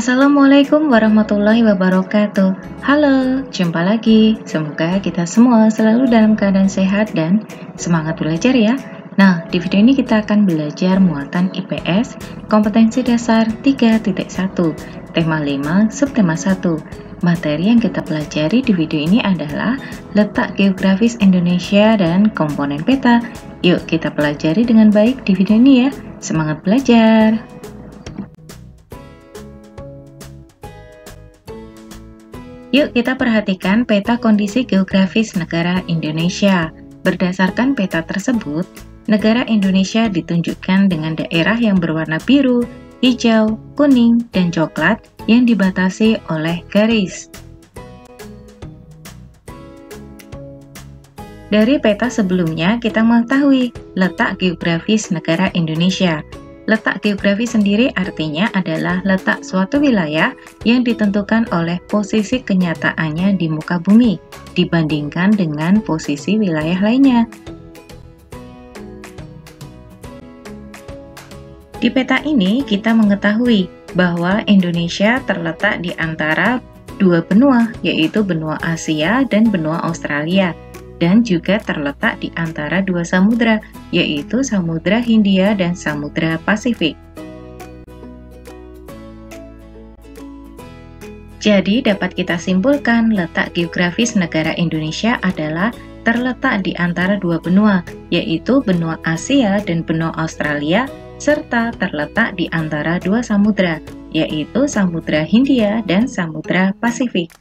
Assalamualaikum warahmatullahi wabarakatuh. Halo, jumpa lagi. Semoga kita semua selalu dalam keadaan sehat dan semangat belajar ya. Nah, di video ini kita akan belajar muatan IPS kompetensi dasar 3.1 tema 5 subtema 1. Materi yang kita pelajari di video ini adalah letak geografis Indonesia dan komponen peta. Yuk kita pelajari dengan baik di video ini ya. Semangat belajar. Yuk kita perhatikan peta kondisi geografis negara Indonesia. Berdasarkan peta tersebut, negara Indonesia ditunjukkan dengan daerah yang berwarna biru, hijau, kuning, dan coklat yang dibatasi oleh garis. Dari peta sebelumnya kita mengetahui letak geografis negara Indonesia. Letak geografis sendiri artinya adalah letak suatu wilayah yang ditentukan oleh posisi kenyataannya di muka bumi dibandingkan dengan posisi wilayah lainnya. Di peta ini kita mengetahui bahwa Indonesia terletak di antara dua benua, yaitu benua Asia dan benua Australia, dan juga terletak di antara dua samudra, yaitu Samudra Hindia dan Samudra Pasifik. Jadi dapat kita simpulkan letak geografis negara Indonesia adalah terletak di antara dua benua, yaitu benua Asia dan benua Australia, serta terletak di antara dua samudra, yaitu Samudra Hindia dan Samudra Pasifik.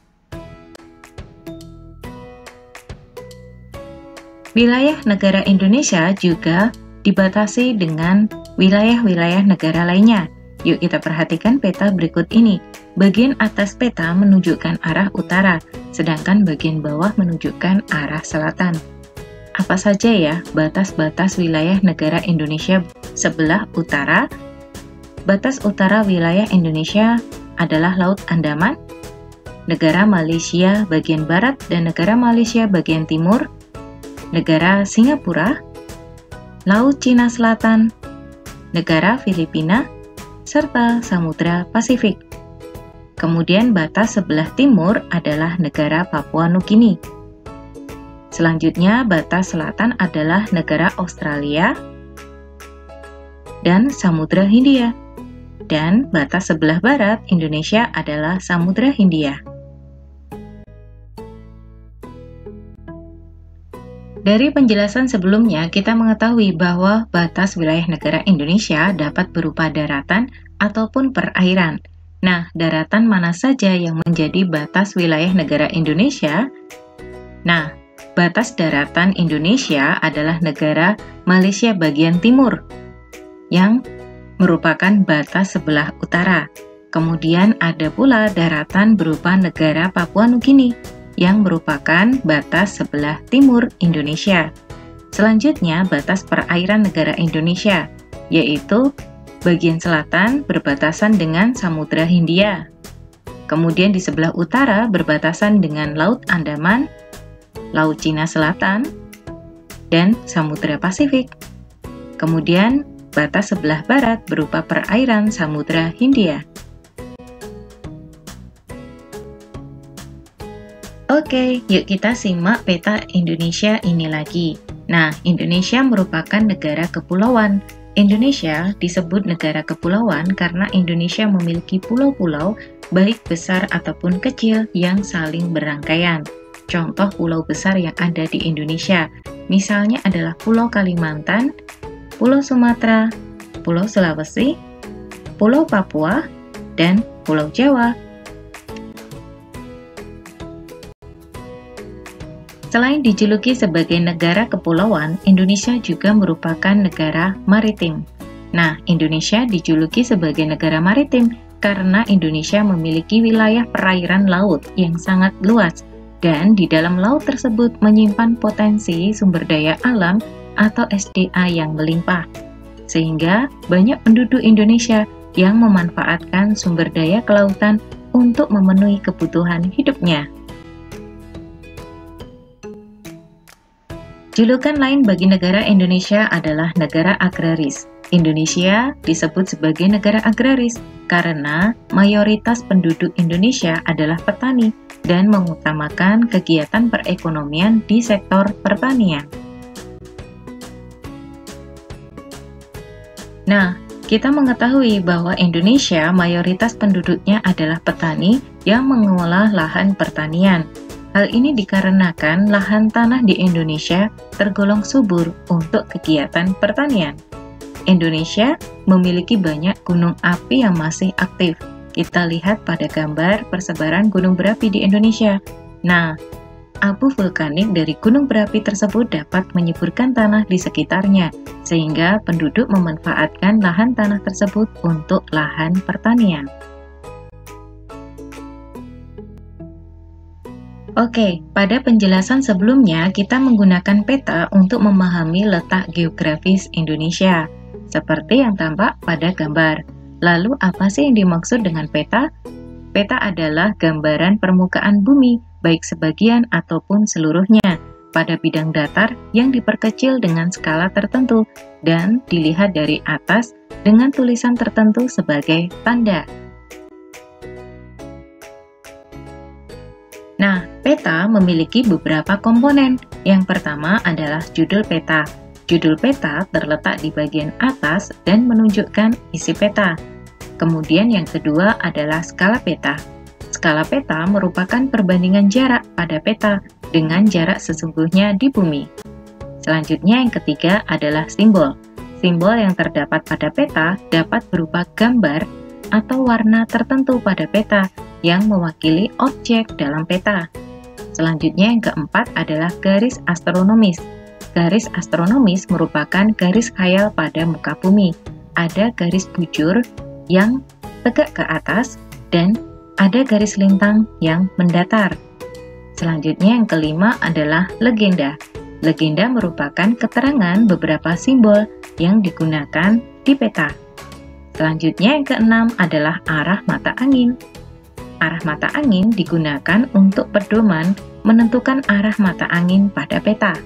Wilayah negara Indonesia juga dibatasi dengan wilayah-wilayah negara lainnya. Yuk kita perhatikan peta berikut ini. Bagian atas peta menunjukkan arah utara, sedangkan bagian bawah menunjukkan arah selatan. Apa saja ya batas-batas wilayah negara Indonesia sebelah utara? Batas utara wilayah Indonesia adalah Laut Andaman, negara Malaysia bagian barat dan negara Malaysia bagian timur, negara Singapura, Laut Cina Selatan, negara Filipina, serta Samudra Pasifik. Kemudian batas sebelah timur adalah negara Papua Nugini. Selanjutnya batas selatan adalah negara Australia dan Samudra Hindia. Dan batas sebelah barat Indonesia adalah Samudra Hindia. Dari penjelasan sebelumnya, kita mengetahui bahwa batas wilayah negara Indonesia dapat berupa daratan ataupun perairan. Nah, daratan mana saja yang menjadi batas wilayah negara Indonesia? Nah, batas daratan Indonesia adalah negara Malaysia bagian timur, yang merupakan batas sebelah utara. Kemudian ada pula daratan berupa negara Papua Nugini, yang merupakan batas sebelah timur Indonesia. Selanjutnya, batas perairan negara Indonesia, yaitu bagian selatan berbatasan dengan Samudra Hindia. Kemudian di sebelah utara berbatasan dengan Laut Andaman, Laut Cina Selatan, dan Samudra Pasifik. Kemudian batas sebelah barat berupa perairan Samudra Hindia. Oke, yuk kita simak peta Indonesia ini lagi. Nah, Indonesia merupakan negara kepulauan. Indonesia disebut negara kepulauan karena Indonesia memiliki pulau-pulau, baik besar ataupun kecil, yang saling berangkaian. Contoh pulau besar yang ada di Indonesia, misalnya adalah Pulau Kalimantan, Pulau Sumatera, Pulau Sulawesi, Pulau Papua, dan Pulau Jawa. Selain dijuluki sebagai negara kepulauan, Indonesia juga merupakan negara maritim. Nah, Indonesia dijuluki sebagai negara maritim karena Indonesia memiliki wilayah perairan laut yang sangat luas, dan di dalam laut tersebut menyimpan potensi sumber daya alam atau SDA yang melimpah. Sehingga banyak penduduk Indonesia yang memanfaatkan sumber daya kelautan untuk memenuhi kebutuhan hidupnya. Julukan lain bagi negara Indonesia adalah negara agraris. Indonesia disebut sebagai negara agraris karena mayoritas penduduk Indonesia adalah petani dan mengutamakan kegiatan perekonomian di sektor pertanian. Nah, kita mengetahui bahwa Indonesia mayoritas penduduknya adalah petani yang mengolah lahan pertanian. Hal ini dikarenakan lahan tanah di Indonesia tergolong subur untuk kegiatan pertanian. Indonesia memiliki banyak gunung api yang masih aktif. Kita lihat pada gambar persebaran gunung berapi di Indonesia. Nah, abu vulkanik dari gunung berapi tersebut dapat menyuburkan tanah di sekitarnya, sehingga penduduk memanfaatkan lahan tanah tersebut untuk lahan pertanian. Oke, pada penjelasan sebelumnya kita menggunakan peta untuk memahami letak geografis Indonesia, seperti yang tampak pada gambar. Lalu apa sih yang dimaksud dengan peta? Peta adalah gambaran permukaan bumi, baik sebagian ataupun seluruhnya, pada bidang datar yang diperkecil dengan skala tertentu dan dilihat dari atas dengan tulisan tertentu sebagai tanda. Nah, peta memiliki beberapa komponen. Yang pertama adalah judul peta. Judul peta terletak di bagian atas dan menunjukkan isi peta. Kemudian yang kedua adalah skala peta. Skala peta merupakan perbandingan jarak pada peta dengan jarak sesungguhnya di bumi. Selanjutnya yang ketiga adalah simbol. Simbol yang terdapat pada peta dapat berupa gambar atau warna tertentu pada peta yang mewakili objek dalam peta. Selanjutnya yang keempat adalah garis astronomis. Garis astronomis merupakan garis khayal pada muka bumi. Ada garis bujur yang tegak ke atas dan ada garis lintang yang mendatar. Selanjutnya yang kelima adalah legenda. Legenda merupakan keterangan beberapa simbol yang digunakan di peta. Selanjutnya yang keenam adalah arah mata angin. Arah mata angin digunakan untuk pedoman menentukan arah mata angin pada peta.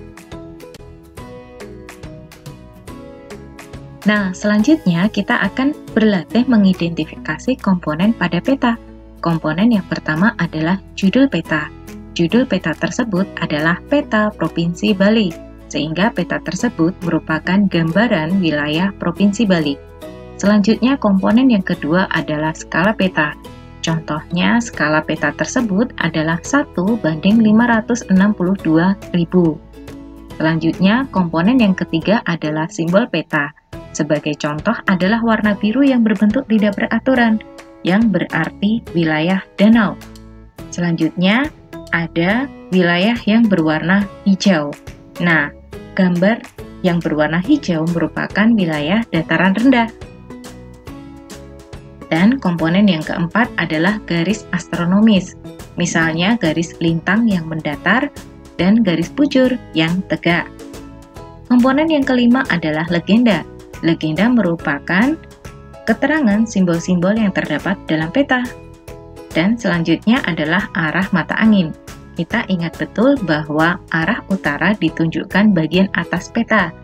Nah, selanjutnya kita akan berlatih mengidentifikasi komponen pada peta. Komponen yang pertama adalah judul peta. Judul peta tersebut adalah peta Provinsi Bali, sehingga peta tersebut merupakan gambaran wilayah Provinsi Bali. Selanjutnya komponen yang kedua adalah skala peta. Contohnya skala peta tersebut adalah 1:562.000. Selanjutnya komponen yang ketiga adalah simbol peta. Sebagai contoh adalah warna biru yang berbentuk tidak beraturan, yang berarti wilayah danau. Selanjutnya ada wilayah yang berwarna hijau. Nah, gambar yang berwarna hijau merupakan wilayah dataran rendah. Dan komponen yang keempat adalah garis astronomis, misalnya garis lintang yang mendatar dan garis bujur yang tegak. Komponen yang kelima adalah legenda. Legenda merupakan keterangan simbol-simbol yang terdapat dalam peta. Dan selanjutnya adalah arah mata angin. Kita ingat betul bahwa arah utara ditunjukkan bagian atas peta,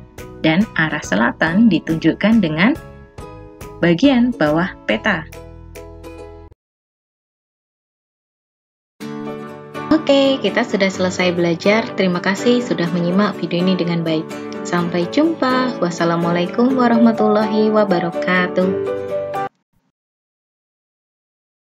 dan arah selatan ditunjukkan dengan bagian bawah peta. Oke, kita sudah selesai belajar. Terima kasih sudah menyimak video ini dengan baik. Sampai jumpa. Wassalamualaikum warahmatullahi wabarakatuh.